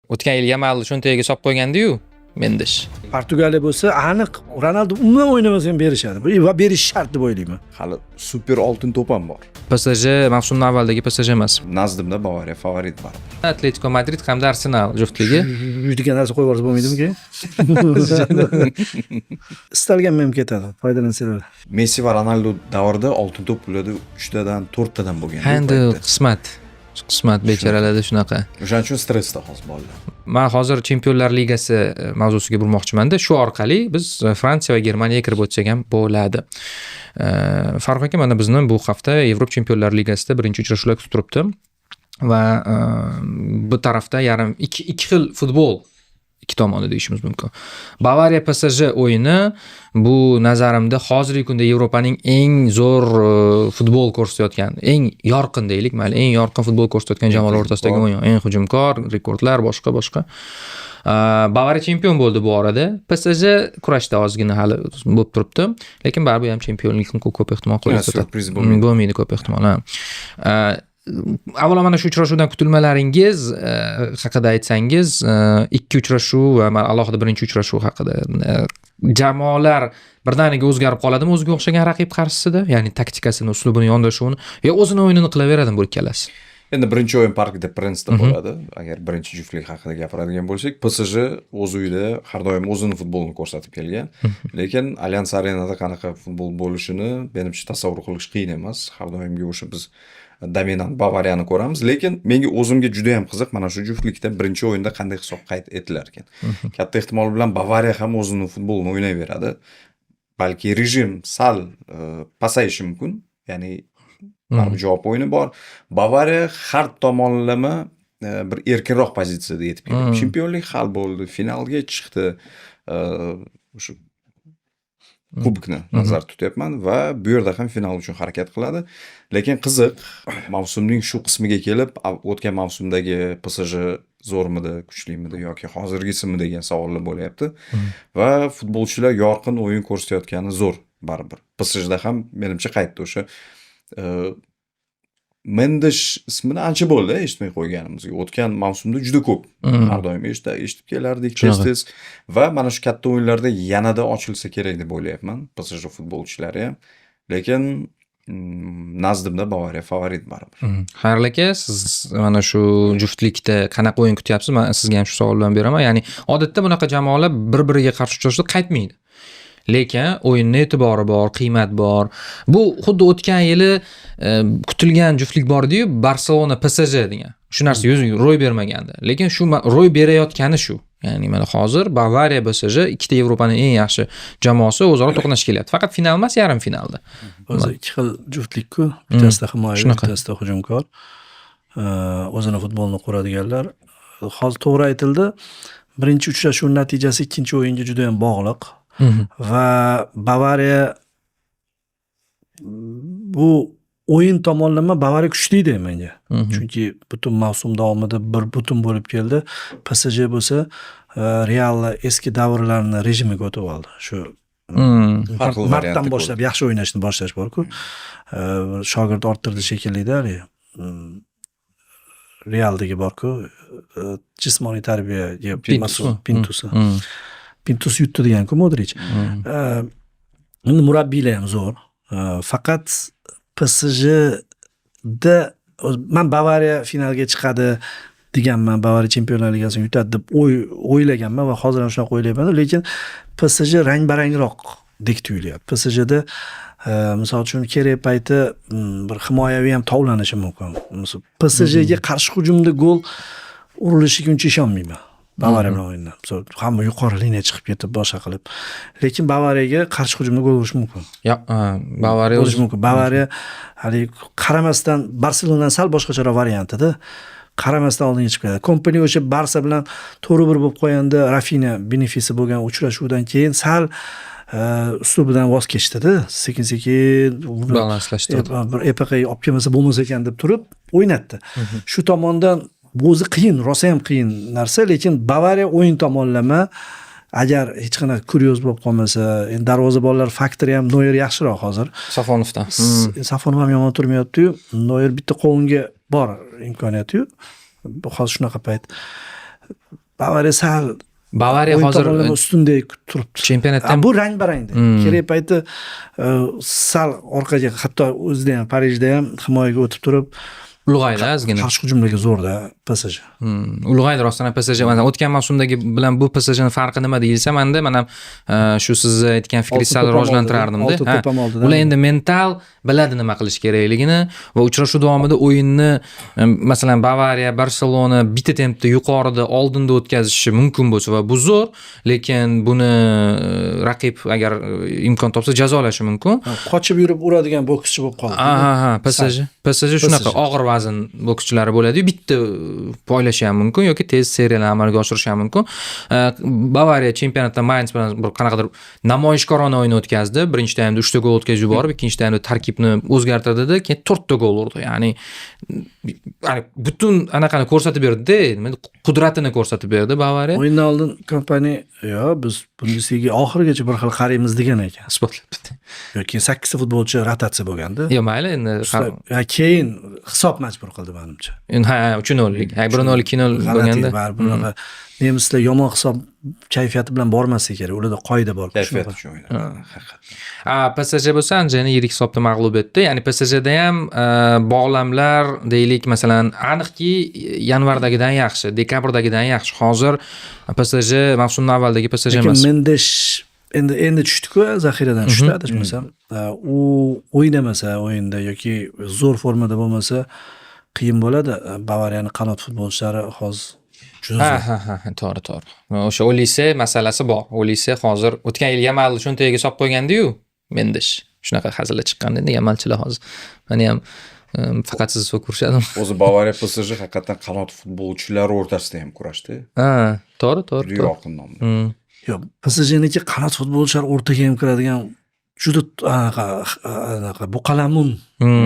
O'tgan yil Yamalni cho'ntagiga solib qo'ygandi-yu, Mendes. Portugaliya bo'lsa, aniq Ronaldo umuman o'ynamasa ham berishadi. Va berish shart deb o'ylayman. Hali super oltin to'p ham bor. PSG mavsumning avvaldagi PSG emas. Nazdimda Bavariya favorit bor. Atletico Madrid hamda Arsenal juftligi. Degan narsa qo'yib yuborsa bo'lmaydimi keyin? Istalgan men ketadi, foydalansalar. Messi va Ronaldo davrida oltin to'p pulida 3 tadan 4 tadan bo'lgan. Endi qismat bechoralarda shunaqa. O'shaning uchun stressda hozir bolalar. Men hozir Chempionlar Ligasi mavzusiga burmoqchiman-da. Shu orqali biz Fransiya va Germaniyaga kirib o'tsak ham bo'ladi. Farq aka, mana bizni bu hafta Yevropa Chempionlar Ligasida birinchi uchrashuvlar kutib turibdi va bu tarafda yarim ikki xil futbol ikki tomonda deyishimiz mumkin. Bavariya PSG o'yini bu nazarimda hozirgi kunda Yevropaning eng zo'r futbol ko'rsatayotgan, eng yorqin deylik, mayli, eng yorqin futbol ko'rsatayotgan jamoalar o'rtasidagi o'yin, eng hujumkor, rekordlar, boshqa. Bavariya chempion bo'ldi bu orada. PSG kurashda ozgina hali bo'lib turibdi, lekin baribir ham chempionlikni ko'p ehtimol qo'lga bo'lmaydi ko'p ehtimol. Avvalo mana shu uchrashuvdan kutilmalaringiz haqida aytsangiz, ikki uchrashuv va alohida birinchi uchrashuv haqida. Jamoalar birdaniga o'zgarib qoladimi o'ziga o'xshagan raqib qarshisida? Ya'ni taktikasini, uslubini, yondashuvini yo o'zini o'yinini qilaveradimi bu ikkalasi? Endi birinchi o'yin Park de Prince'da bo'ladi. Agar birinchi juftlik haqida gapiradigan bo'lsak, PSG o'z uyida har doim o'zining futbolini ko'rsatib kelgan. Lekin Allianz Arenada qanaqa futbol bo'lishini menimcha tasavvur qilish qiyin emas. Har doimgi o'sha biz dominant Bavariyani ko'ramiz, lekin menga o'zimga juda ham qiziq mana shu juftlikda birinchi o'yinda qanday hisob qayd etilar ekan. Katta ehtimol bilan Bavariya ham o'zining futbolini o'ynayveradi. Balki rejim sal pasayishi mumkin. Ya'ni baribir javob o'yini bor. Bavariya har tomonlama bir erkinroq pozitsiyada yetib keldi. Chempionlik hal bo'ldi, finalga chiqdi. O'sha kubokni nazarda tutyapman va bu yerda ham final uchun harakat qiladi. Lekin qiziq, mavsumning shu qismiga kelib, o'tgan mavsumdagi PSG zo'rmidi, kuchlimidi yoki hozirgisimi degan savollar bo'lyapti. Va futbolchilar yorqin o'yin ko'rsatayotgani zo'r baribir. PSJda ham menimcha qaytdi o'sha Mendes ismini ancha bo'ldi eshitmay qo'yganimizga. O'tgan mavsumda juda ko'p har doim eshitib kelardik tez va mana shu katta o'yinlarda yanada ochilsa kerak deb o'ylayapman PSG futbolchilari ham. Lekin nazdimda Bavariya favorit baribir. Xayrli aka, siz mana shu juftlikda qanaqa o'yin kutyapsiz? Men sizga ham shu savol bilan beraman. Ya'ni odatda bunaqa jamoalar bir-biriga qarshi uchrashda qaytmaydi. Lekin o'yinning e'tibori bor, qiymat bor. Bu xuddi o'tgan yili kutilgan juftlik bor-ku, Barselona PSG degan. Shu narsa ro'y bermagandi. Lekin shu ro'y berayotgani shu. Ya'ni mana hozir Bavariya PSG ikkita Yevropaning eng yaxshi jamoasi o'zaro to'qnash kelyapti. Faqat final emas, yarim finalda. O'zi ikki xil juftlik-ku. Bittasida himoyaviy, bittasida hujumkor. O'zini futbolni quradiganlar. Hozir to'g'ri aytildi. Birinchi uchrashuv natijasi ikkinchi o'yinga juda ham bog'liq. Va Bavariya bu o'yin tomonlama Bavariya kuchli deyman menga. Chunki butun mavsum davomida bir butun bo'lib keldi. PSG bo'lsa Real eski davrlarni rejimiga o'tib oldi. Shu martdan boshlab yaxshi o'ynashni boshlash bor-ku. Shogird orttirdi shekilli-da. Realdagi bor-ku. Jismoniy tarbiyaga mas'ul Pintus yutdi degan-ku Modric. Endi murabbiylar ham zo'r. Faqat PSJda men Bavariya finalga chiqadi deganman, Bavariya Chempionlar Ligasini yutadi deb o'ylaganman va hozir ham shunaqa o'ylayman, lekin PSG rang-barangroq dek tuyulyapti. PSJda misol uchun kerak payti bir himoyaviy ham tovlanishi mumkin. PSJga qarshi hujumda gol urilishiga uncha ishonmayman. Bavariya bilan o'yinda. Hamma yuqori liniya chiqib ketib boshqa qilib. Lekin Bavariyaga qarshi hujumda gol urish mumkin. Yo'q, Bavariya urish mumkin. Bavariya hali qaramasdan Barselonadan sal boshqacharoq variantida. Qaramasdan oldinga chiqib keladi. Kompaniya o'sha Barsa bilan to'g'ri bir bo'lib qo'yanda Rafinha benefisi bo'lgan uchrashuvdan keyin sal uslubidan voz kechdi-da. Sekin-sekin balanslashtirdi. Bir EPK olib kelmasa bo'lmas ekan deb turib o'ynatdi. Shu tomondan o'zi qiyin, rosa ham qiyin narsa, lekin Bavariya o'yin tomonlama agar hech qanaqa kuryoz bo'lib qolmasa, endi darvozabonlar faktori ham Noyer yaxshiroq hozir. Safonovdan. Safonov ham yomon turmayapti-yu. Noyer bitta qo'linga bor imkoniyati-yu. Hozir shunaqa payt Bavariya sal Bavariya o'yin hozir tomonlama ustundek turibdi. chempionatda ham Bu rang-barangda. Kerak payti sal orqaga, hatto o'zida ham Parijda ham himoyaga o'tib turib, ulg'aydi ozgina. qarshi hujumlarga zo'rda PSG. Ulg'aydi rostdan ham PSG. Mana o'tgan mavsumdagi bilan bu PSJning farqi nima deyilsa, menda mana shu siz aytgan fikringizni Oltin sal to'p ham rivojlantirardim-da. oldi, oltin to'p ham oldidan. Ular endi mental biladi nima qilish kerakligini va uchrashuv davomida o'yinni masalan Bavariya, Barselona bitta tempda yuqorida oldinda o'tkazishi mumkin bo'lsa va bu zo'r, lekin buni raqib agar imkon topsa jazolashi mumkin. Qochib yurib uradigan bokschi bo'lib qoldi. Ha, PSG shunaqa og'ir vazn bokschilari bo'ladi-yu, bitta poylashi ham mumkin yoki tez seriyalar amalga oshirishi ham mumkin. Bavariya chempionatda Mainz bilan bir qanaqadir namoyishkorona o'yin o'tkazdi. Birinchi taymda 3 ta gol o'tkazib yuborib, ikkinchi taymda tarkibni o'zgartirdi-da, keyin 4 ta gol urdi. Ya'ni butun anaqani ko'rsatib berdi-da, qudratini ko'rsatib berdi Bavariya. O'yindan oldin kompaniya biz Bundesliga oxirigacha bir xil qaraymiz degan ekan. Isbotlabdi. Yoki 8 ta futbolchi rotatsiya bo'lganda. Yo, mayli, endi Keyin hisob majbur qildi menimcha. ha 3-0lik. 1-0 2-0 bo'lganda. Bunaqa nemislar yomon hisob kayfiyati bilan bormasligi kerak. Ularda qoida bor. Kayfiyat uchun o'ynadi. Haqiqatan. PSG bo'lsa Anjani yirik hisobda mag'lub etdi. Ya'ni PSJda ham bog'lamlar deylik, masalan, aniqki yanvardagidan yaxshi, dekabrdagidan yaxshi. Hozir PSG mavsumning avvaldagi PSG emas. Mendes endi tushdi-ku, zaxiradan tushdi, adashmasam. U o'ynamasa o'yinda yoki zo'r formada bo'lmasa qiyin bo'ladi. Bavariyaning qanot futbolchilari hozir juda zo'r. Ha, to'g'ri. O'sha Olise masalasi bor. Olise hozir o'tgan yil Yamalni cho'ntagiga solib qo'ygandi-yu, Mendes. Shunaqa hazillar chiqqan endi Yamalchilar hozir. Meni ham faqat siz ko'rishadi. O'zi Bavariya PSG haqiqatan qanot futbolchilari o'rtasida ham kurashdi. Ha, to'g'ri. Yorqin nomli. Yo'q, PSJniki qanot futbolchilar o'rtaga ham kiradigan juda anaqa buqalamun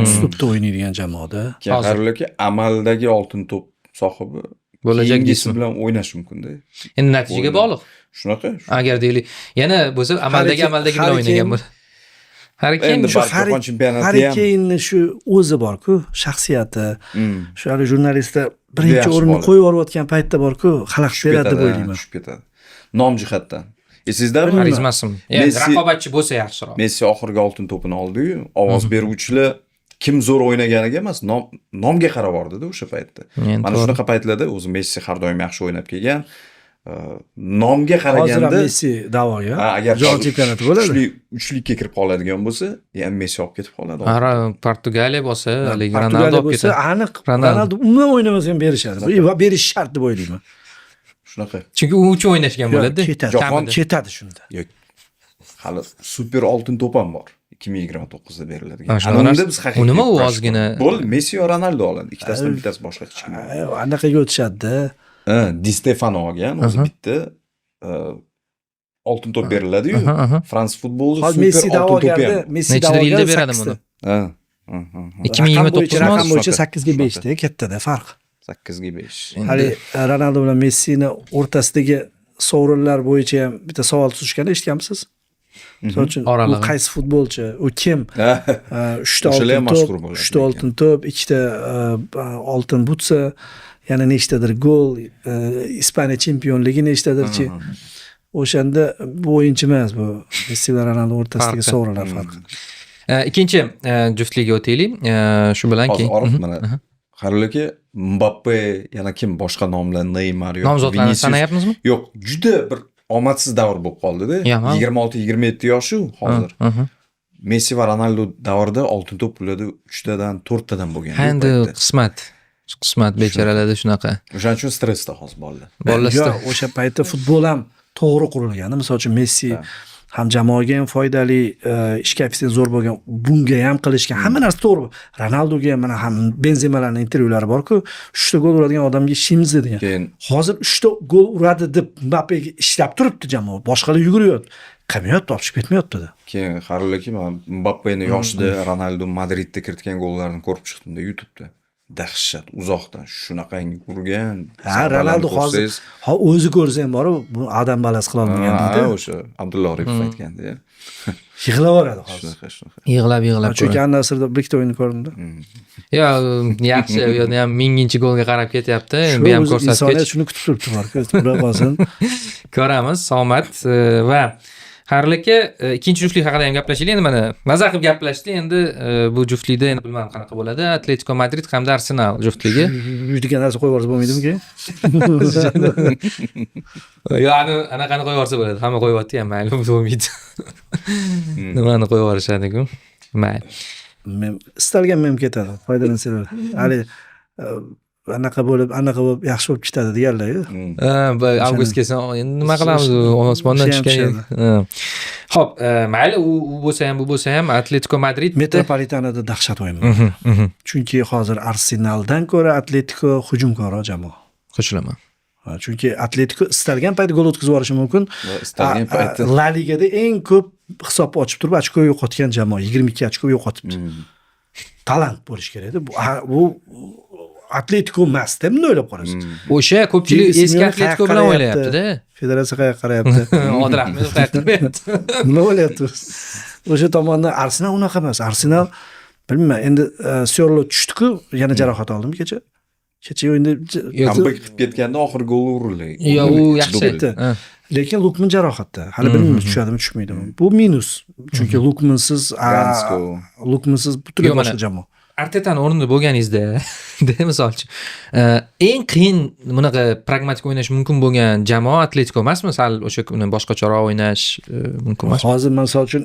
uslubda o'ynaydigan jamoada. Qarorlarki amaldagi oltin to'p sohibi bo'lajak keyingisi bilan o'ynash mumkin-da. Endi natijaga bog'liq. Shunaqa. Agar deylik, yana bo'lsa amaldagi bilan o'ynagan bo'l. Endi Jahon chempionati ham. Harikeyni shu o'zi bor-ku, shaxsiyati. Shu hali jurnalistlar birinchi o'rinni qo'yib yuborayotgan paytda bor-ku, xalaqit beradi deb o'ylayman. Tushib ketadi. Nom jihatdan. Esingizda Xarizmasimi? Ya'ni raqobatchi bo'lsa yaxshiroq. Messi oxirgi oltin to'pini oldi-yu, ovoz beruvchilar kim zo'r o'ynaganiga emas, nomga qarab bordi-da o'sha paytda. Mana shunaqa paytlarda o'zi Messi har doim yaxshi o'ynab kelgan. Nomga qaraganda hozir Messi da'voga. Agar jahon chempionati bo'ladi. Uchlikka kirib qoladigan bo'lsa, ham Messi olib ketib qoladi. Portugaliya bo'lsa, Ronaldo olib ketadi. Aniq Ronaldo umuman o'ynamasa ham berishadi. Va berish shart deb o'ylayman. Shunaqa. Chunki u uchun o'ynashgan bo'ladi. Jahon ketadi shunda. Yo'q. Hali super oltin to'p ham bor. 2029da beriladigan. Unda biz haqiqiy. Nima u ozgina? Bo'ldi, Messi va Ronaldo oladi. Ikkitasidan bittasi boshqa hech kim. Anaqaga o'tishadi-da. Di Stefano olgan, o'zi bitta oltin to'p beriladi-yu. Frans futbolida super oltin to'p ham. Messi da'vogarga beradi buni. 2029 raqam bo'yicha 8 ga 5 da, kattada farq. 8 ga 5. Hali Ronaldo bilan Messini o'rtasidagi sovrinlar bo'yicha ham bitta savol tuzishganda eshitganmisiz? Misol uchun u qaysi futbolchi, u kim? 3 ta oltin to'p, 2 ta oltin butsa, yana nechtadir gol, Ispaniya chempionligi nechtadirchi. O'shanda bu o'yinchi emas, bu Messi va Ronaldo o'rtasidagi sovrinlar farqi. Ikkinchi juftlikka o'taylik. Shu bilan keyin hozir mana qarorlarga Mbappe, yana kim boshqa nomlar, Neymar yo'q. Nomzodlarni sanayapmizmi? Yo'q, juda bir omadsiz davr bo'lib qoldi-da. 26-27 yoshi hozir. Messi va Ronaldo davrida oltin to'p pullarda 3 tadan 4 tadan bo'lgan. Endi qismat bechoralarda shunaqa. O'shaning uchun stressda hozir bolalar. Yo'q, o'sha paytda futbol ham to'g'ri qurilgan. Misol uchun Messi ham jamoaga ham foydali, ish koeffitsiyenti zo'r bo'lgan, bunga ham qilishgan. Hamma narsa to'g'ri. Ronaldoga ham mana ham Benzemalarning intervyulari bor-ku, 3 ta gol uradigan odamga ishimiz degan. Hozir 3 ta gol uradi deb Mbappega ishlab turibdi jamoa. Boshqalar yuguryapti. Qilmayapti, topishib ketmayapti-da. Keyin qarorlarki, men Mbappeni yoshida Ronaldo Madridda kiritgan gollarini ko'rib chiqdim-da YouTube'da. dahshat uzoqdan shunaqangi urgan. Ha, Ronaldo hozir o'zi ko'rsa ham bor, bu adam balasi qila olmagan deydi. O'sha Abdulla Oripov aytganda. Yig'lab yuboradi hozir. Shunaqa. Yig'lab Chunki An-Nasrda bir ikkita o'yin ko'rdim-da. yo yaxshi u yerda ham minginchi golga qarab ketyapti. Shu Endi ham insoniyat ko'rsatkich shuni kutib turibdi, barka pura qolsin. ko'ramiz. Omad va Xayrli aka, ikkinchi juftlik haqida ham gaplashaylik. Endi mana maza qilib gaplashdik. Endi bu juftlikda endi bilmadim qanaqa bo'ladi. Atletico Madrid hamda Arsenal juftligi. Degan narsa qo'yib yuborsa bo'lmaydimi-ki? Yo, anaqani qo'yib yuborsa bo'ladi. Hamma qo'yyapti ham, mayli, bo'lmaydi. Nimani qo'yib yuborishadi-ku? Mayli. Men istalgan men ketadi, foydalansalar. Hali anaqa bo'lib yaxshi bo'lib ketadi deganlar-ku. Avgust kelsa endi nima qilamiz? Osmondan tushgan. Xo'p, mayli, u bo'lsa ham, bu bo'lsa ham Atletico Madrid Metropolitanada dahshat o'yin. Chunki hozir Arsenaldan ko'ra Atletico hujumkor jamoa. Qo'shilaman. Chunki Atletico istalgan paytda gol o'tkazib yuborishi mumkin. Istalgan paytda La Ligada eng ko'p hisobni ochib turib ochko yo'qotgan jamoa, 22 ochko yo'qotibdi. Talant bo'lish kerak edi. Bu Atletico emas-da, buni o'ylab qarasiz. O'sha ko'pchilik eski Atletico bilan o'ylayapti-da. Federatsiya qayerga qarayapti? Odil Ahmedov qayerga qarayapti? Nima bo'lyapti? O'sha tomondan Arsenal unaqa emas. Arsenal bilmayman, endi Syorlo tushdi-ku, yana jarohat oldimi kecha? Kecha o'yinda comeback qilib ketganda oxirgi gol urildi. Yo, u yaxshi. Lekin Lukman jarohatda. Hali bilmaymiz tushadimi, tushmaydimi. Bu minus. Chunki Lukmansiz butunlay boshqa jamoa. Artetani o'rnida bo'lganingizda, misolchi, eng qiyin bunaqa pragmatik o'ynash mumkin bo'lgan jamoa Atletico emasmi? Sal o'sha boshqacharoq o'ynash mumkin emas. Hozir misol uchun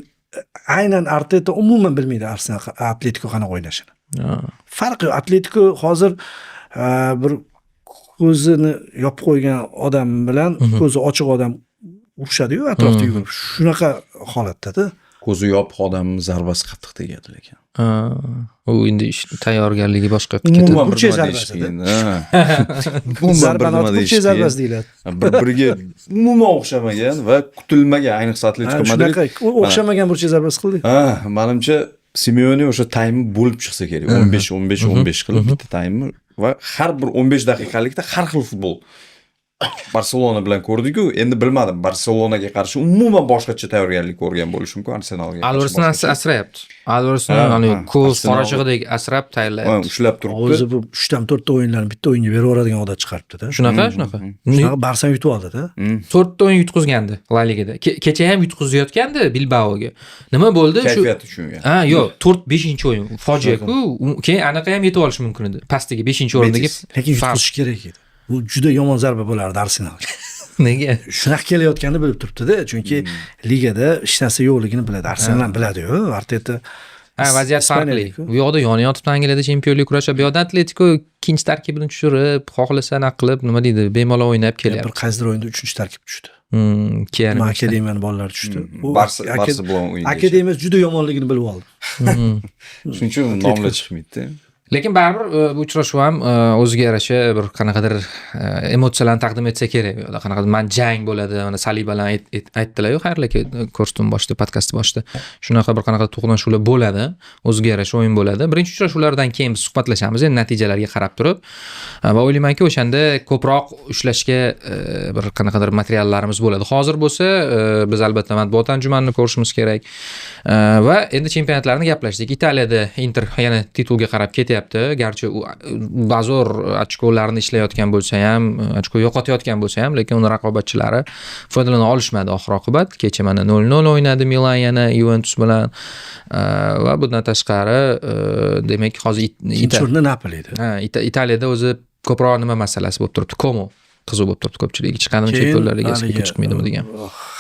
aynan Arteta umuman bilmaydi Arsenal Atletico qanaqa o'ynashini. Farqi yo'q. Atletico hozir bir ko'zini yopib qo'ygan odam bilan ko'zi ochiq odam urishadi-yu, atrofda yugurib. Shunaqa holatda-da. Ko'zi yopiq odamning zarbasi qattiq tegadi lekin. U endi tayyorgarligi boshqa ketadi. Burchak zarbasi. Burchak zarbasi deyiladi. Bir-biriga umuman o'xshamagan va kutilmagan, ayniqsa Atletico Madrid. O'xshamagan burchak zarbasi qildi. Menimcha Simeone o'sha taymni bo'lib chiqsa kerak. 15 qilib bitta taymni va har bir 15 daqiqalikda har xil futbol. Barselona bilan ko'rdik-ku, endi bilmadim, Barselonaga qarshi umuman boshqacha tayyorgarlik ko'rgan bo'lishi mumkin Arsenalga. Alvaresni asrayapti. Alvaresni ko'z qorachig'idek asrab tayyorlayapti. Ushlab turibdi. O'zi bu 3 dan 4 ta o'yinlarni bitta o'yinga berib yuboradigan odat chiqaribdi-da. Shunaqa. Shunaqa Barsa yutib oldi-da. 4 ta o'yin yutqizgandi La Ligada. Kecha ham yutqizayotgandi Bilbaoga. Nima bo'ldi? Kayfiyat uchun. Yo'q, 4-5-o'yin fojia-ku. Keyin anaqa ham yetib olish mumkin edi. Pastdagi 5-o'rindagi lekin yutqizish kerak edi. Bu juda yomon zarba bo'lardi Arsenalga. Nega? Shunaqa kelayotganini bilib turibdi-da, chunki ligada hech narsa yo'qligini biladi. Arsenal ham biladi-ku, Arteta. Vaziyat farqli. Bu yoqda yonayotib Angliyada chempionlik kurashadi. Bu yoqda Atletico ikkinchi tarkibini tushirib, xohlasa naq qilib, nima deydi, bemalol o'ynab kelyapti. Bir qaysidir o'yinda 3-tarkib tushdi. Keyin akademiyaning bolalari tushdi. Barsa bilan o'yin. Akademiya juda yomonligini bilib oldi. Shuning uchun nomlar chiqmaydi. Lekin baribir bu uchrashuv ham o'ziga yarasha bir qanaqadir emotsiyalarni taqdim etsa kerak. Yo'qda qanaqadir man jang bo'ladi, mana Saliba bilan aytdilar-ku, xayrli ko'rsatdim boshida, podkast boshida. Shunaqa bir qanaqa to'qnashuvlar bo'ladi, o'ziga yarasha o'yin bo'ladi. Birinchi uchrashuvlardan keyin biz suhbatlashamiz, endi natijalarga qarab turib. Va o'ylaymanki, o'shanda ko'proq ushlashga bir qanaqadir materiallarimiz bo'ladi. Hozir bo'lsa, biz albatta matbuot anjumanini ko'rishimiz kerak. Va endi chempionatlarni gaplashdik. Italiyada Inter yana titulga qarab ketyapti. Garchi u ba'zor ochkolarni ishlayotgan bo'lsa ham, ochko yo'qotayotgan bo'lsa ham, lekin uning raqobatchilari foydalana olishmadi oxir-oqibat. Kecha mana 0-0 o'ynadi Milan yana Juventus bilan. Va bundan tashqari, demak, hozir Napoli edi. Italiyada o'zi ko'proq nima masalasi bo'lib turibdi? Como qiziq bo'lib turibdi ko'pchilik. Chiqadimi chempionlar ligasiga chiqmaydimi degan.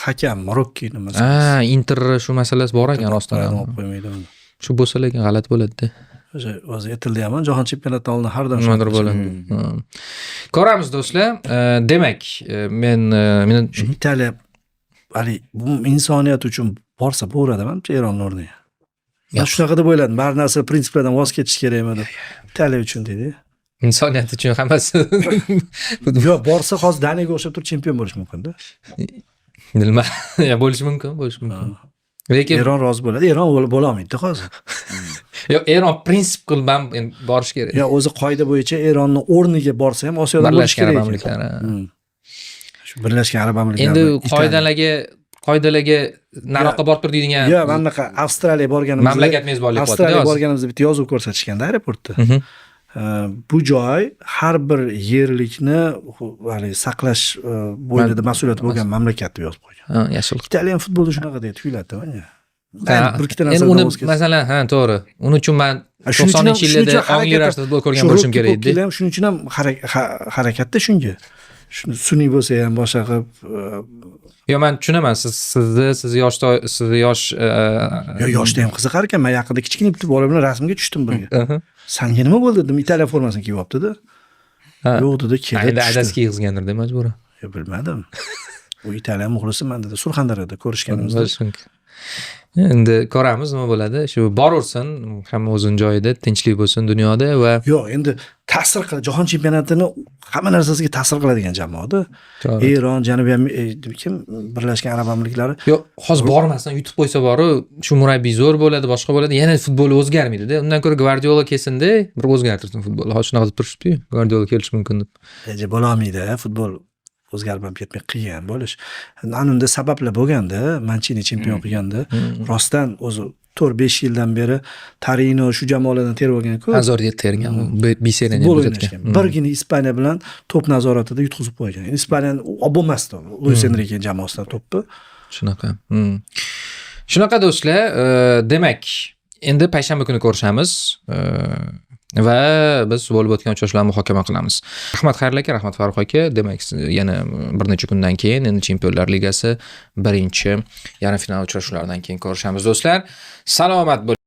Hakam Marokko nima masalasi. Inter shu masalasi bor ekan rostdan. Shu bo'lsa lekin g'alati bo'ladi-da. O'zi aytildi ham, jahon chempionatidan oldin har doim nimadir bo'ladi. Ko'ramiz do'stlar. Demak, men Italiya hali bu insoniyat uchun borsa bo'ladimi, menimcha Eronning o'rniga. Men shunaqa deb o'yladim. Har narsa prinsiplardan voz kechish kerakmi deb. Italiya uchun dedi. Insoniyat uchun hammasi. Yo'q, borsa hozir Daniyaga o'xshab turib chempion bo'lish mumkin-da. Nima? Bo'lish mumkin. Lekin Eron rozi bo'ladi. Eron bo'la olmaydi hozir. yo Eron prinsip qilib ham borish kerak. Ya o'zi qoida bo'yicha Eronning o'rniga borsa ham Osiyoda bo'lish Birlashgan kerak. Arab Amirliklari. Shu Birlashgan Arab Amirliklari. Endi qoidalarga nariyoqqa borib tur deydigan. Yo, manaqa Avstraliyaga borganimizda Mamlakat mezbonlik qilyapti. Avstraliyaga borganimizda bitta yozuv ko'rsatishganda aeroportda. Bu joy har bir yerlikni hali saqlash bo'yida mas'uliyati bo'lgan mamlakat deb yozib qo'ygan. Ha, yashil. Italyan futbolda shunaqa deb tuyuladi mana. Bir ikkita Endi narsadan uni voz kechib. masalan, ha, to'g'ri. Uning uchun men Shuning uchun 90-yillarda ongli ravishda futbol ko'rgan bo'lishim kerak edi. ham shuning uchun ham harakatda shunga. Shuni sun'iy bo'lsa ham boshqa qilib Yo, men tushunaman. Siz yosh yoshda ham qiziqar ekan. Men yaqinda kichkina bitta bola bilan rasmga tushdim birga. Sanga nima bo'ldi dedim, Italiya formasini kiyib olibdi-da. Yo'q dedi, keldi. endi adasi kiygizgandir-da majburan. Yo, bilmadim. U Italiya muxlisiman dedi. Surxondaryoda ko'rishganimizda. Endi ko'ramiz nima bo'ladi. Shu boraversin, hamma o'zining joyida, tinchlik bo'lsin dunyoda va Yo'q, endi ta'sir qiladi. Jahon chempionatini hamma narsasiga ta'sir qiladigan jamoada. Eron, Janubiy kim Birlashgan Arab Amirliklari. Yo'q, hozir bormasdan yutib qo'ysa boru, shu murabbiy zo'r bo'ladi, boshqa bo'ladi, yana futbol o'zgarmaydi-da. Undan ko'ra Guardiola kelsin-da, bir o'zgartirsin futbolni. Hozir shunaqa deb turishibdi-yu. Guardiola kelishi mumkin deb. Bo'la olmaydi, futbol o'zgarib ham ketmay qiyin bo'lish. Anunda sabablar bo'lganda, Mancini chempion qilganda, rostdan o'zi 4-5 yildan beri Torino shu jamoalardan terib olgan-ku. Azorga tergan, Biserani Futbol o'tkazgan. o'ynashgan. Birgina Ispaniya bilan to'p nazoratida yutqizib qo'ygan. Ispaniyaning olib bo'lmasdi Luis Enrique jamoasidan to'pni. Shunaqa. Shunaqa do'stlar, demak, endi payshanba kuni ko'rishamiz va biz bo'lib o'tgan uchrashuvlarni muhokama qilamiz. Rahmat, xayrli aka, rahmat Farruh aka. Demak, yana bir necha kundan keyin endi Chempionlar Ligasi birinchi yarim final uchrashuvlaridan keyin ko'rishamiz do'stlar. Salomat bo'ling.